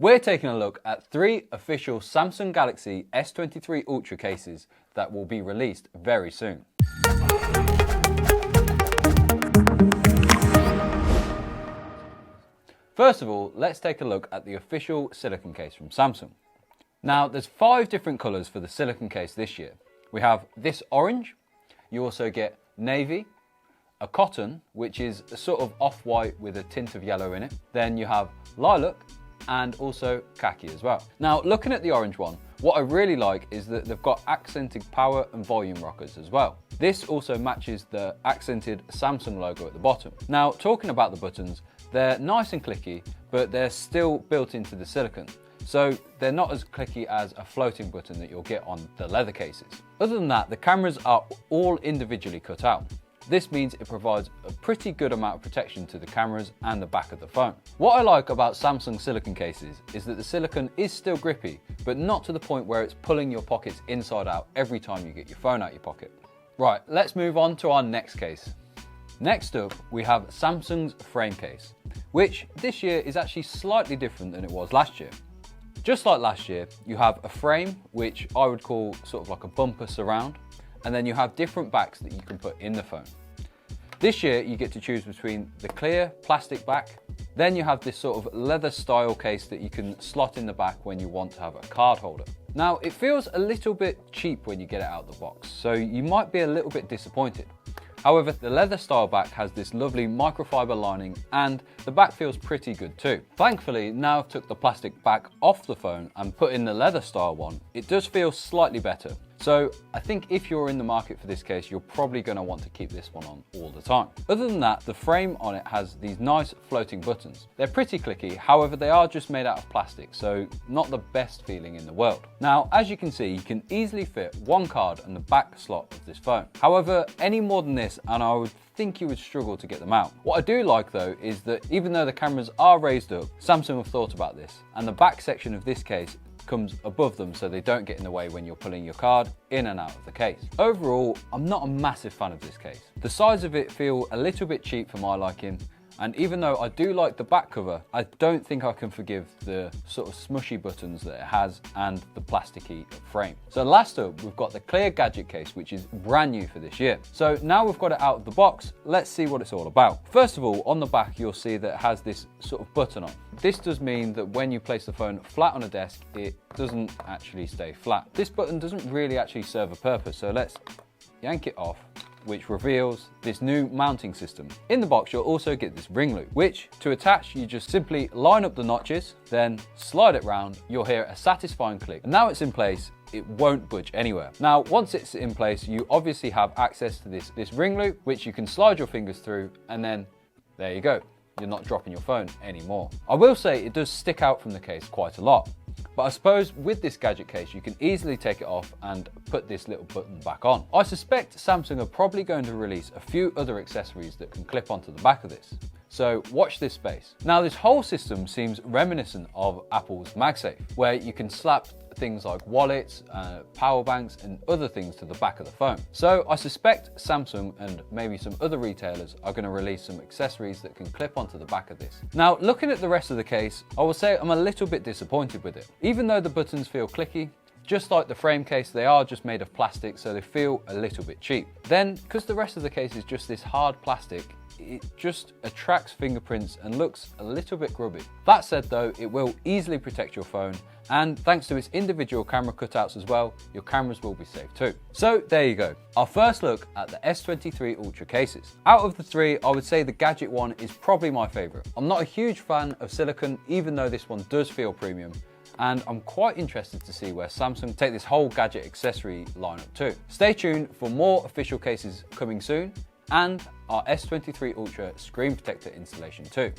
We're taking a look at 3 official Samsung Galaxy S23 Ultra cases that will be released very soon. First of all, let's take a look at the official silicone case from Samsung. Now, there's 5 different colours for the silicone case this year. We have this orange, you also get navy, a cotton, which is a sort of off-white with a tint of yellow in it. Then you have lilac and also khaki as well. Now, looking at the orange one, what I really like is that they've got accented power and volume rockers as well. This also matches the accented Samsung logo at the bottom. Now, talking about the buttons, they're nice and clicky, but they're still built into the silicone. So they're not as clicky as a floating button that you'll get on the leather cases. Other than that, the cameras are all individually cut out. This means it provides a pretty good amount of protection to the cameras and the back of the phone. What I like about Samsung silicone cases is that the silicone is still grippy, but not to the point where it's pulling your pockets inside out every time you get your phone out your pocket. Right, let's move on to our next case. Next up, we have Samsung's frame case, which this year is actually slightly different than it was last year. Just like last year, you have a frame, which I would call sort of like a bumper surround, and then you have different backs that you can put in the phone. This year, you get to choose between the clear plastic back, then you have this sort of leather style case that you can slot in the back when you want to have a card holder. Now, it feels a little bit cheap when you get it out of the box, so you might be a little bit disappointed. However, the leather style back has this lovely microfiber lining and the back feels pretty good too. Thankfully, now I've took the plastic back off the phone and put in the leather style one, it does feel slightly better. So I think if you're in the market for this case, you're probably going to want to keep this one on all the time. Other than that, the frame on it has these nice floating buttons. They're pretty clicky, however they are just made out of plastic, so not the best feeling in the world. Now, as you can see, you can easily fit one card in the back slot of this phone. However, any more than this and I would think you would struggle to get them out. What I do like though is that even though the cameras are raised up, Samsung have thought about this, and the back section of this case comes above them so they don't get in the way when you're pulling your card in and out of the case. Overall, I'm not a massive fan of this case. The size of it feel a little bit cheap for my liking, and even though I do like the back cover, I don't think I can forgive the sort of smushy buttons that it has and the plasticky frame. So last up, we've got the clear gadget case, which is brand new for this year. So now we've got it out of the box, let's see what it's all about. First of all, on the back, you'll see that it has this sort of button on. This does mean that when you place the phone flat on a desk, it doesn't actually stay flat. This button doesn't really actually serve a purpose, so let's yank it off, which reveals this new mounting system. In the box, you'll also get this ring loop, which to attach, you just simply line up the notches, then slide it round, you'll hear a satisfying click. And now it's in place, it won't budge anywhere. Now, once it's in place, you obviously have access to this ring loop, which you can slide your fingers through, and then there you go. You're not dropping your phone anymore. I will say it does stick out from the case quite a lot. But I suppose with this gadget case, you can easily take it off and put this little button back on. I suspect Samsung are probably going to release a few other accessories that can clip onto the back of this. So watch this space. Now, this whole system seems reminiscent of Apple's MagSafe, where you can slap things like wallets, power banks and other things to the back of the phone. So I suspect Samsung and maybe some other retailers are going to release some accessories that can clip onto the back of this. Now, looking at the rest of the case, I will say I'm a little bit disappointed with it. Even though the buttons feel clicky, just like the frame case, they are just made of plastic, so they feel a little bit cheap. Then, because the rest of the case is just this hard plastic, it just attracts fingerprints and looks a little bit grubby. That said though, it will easily protect your phone, and thanks to its individual camera cutouts as well, your cameras will be safe too. So there you go, our first look at the S23 Ultra cases. Out of the 3, I would say the gadget one is probably my favourite. I'm not a huge fan of silicone, even though this one does feel premium, and I'm quite interested to see where Samsung take this whole gadget accessory lineup too. Stay tuned for more official cases coming soon, and our S23 Ultra screen protector installation too.